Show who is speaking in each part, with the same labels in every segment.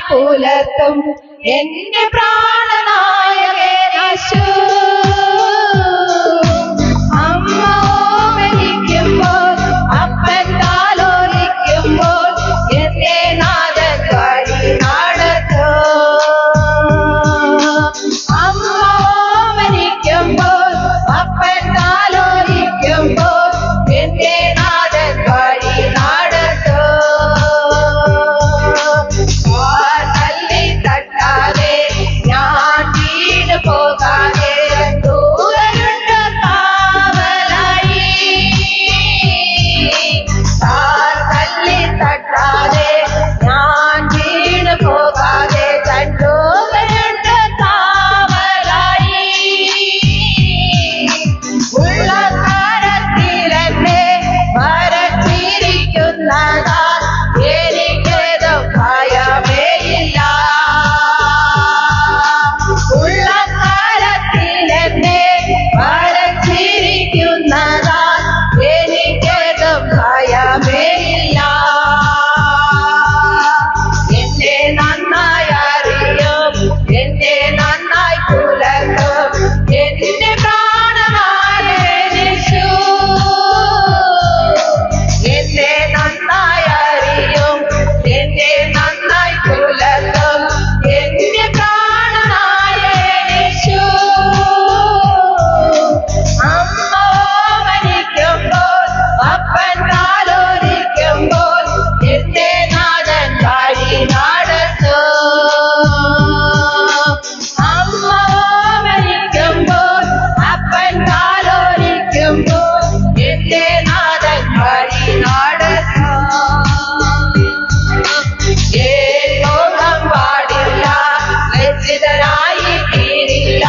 Speaker 1: പുലർത്തും എന്റെ പ്രാണനായകനേശു. അമ്മ ഓമനിക്കുമ്പോൾ അപ്പൻ താലോലിക്കുമ്പോൾ എന്റെ നാഥൻ വഴി നടത്തും. അമ്മ ഓമനിക്കുമ്പോൾ അപ്പൻ താലോലിക്കുമ്പോൾ എന്റെ നാഥൻ വഴി നടത്തും. തല്ലി തട്ടാതെ ഞാൻ വീണ് പോകാതെ ദൂരയുണ്ട് കാവലായി. തല്ലി തട്ടാതെ ഞാൻ വീണ് പോകാതെ ദൂരയുണ്ട് കാവലായി. ഉള്ള കാലത്തിലെന്നെ വരച്ചിരിക്കുന്നതാൽ എനിക്കേതോ ഭയമേയില്ല. ഉള്ള കാലത്തിലെന്നെ വരച്ചിരിക്കുന്നതാൽ എനിക്കേതോ ഭയമേയില്ല. എന്നെ നന്നായി അറിയും, എന്നെ നന്നായി പുലർത്തും എന്റെ പ്രാണനായ യേശു. എന്നെ നന്നായി അറിയും, എന്നെ നന്നായി പുലർത്തും എന്റെ പ്രാണനായ യേശു. അമ്മ ഓമനിക്കുമ്പോൾ അപ്പൻ താലോലിക്കുമ്പോൾ എന്റെ നാഥൻ വഴി നടത്തും. അമ്മ ഓമനിക്കുമ്പോൾ അപ്പൻ താലോലിക്കുമ്പോൾ എന്റെ നാഥൻ വഴി നടത്തും. ലോകം പാടില്ല, ലജ്ജിതരായി തീരില്ല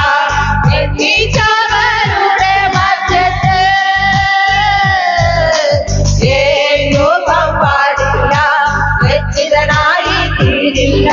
Speaker 1: എത്തിച്ചവരുടെ മധ്യത്ത്. ലോകം പാടില്ല, ലജ്ജിതരായി തീരില്ല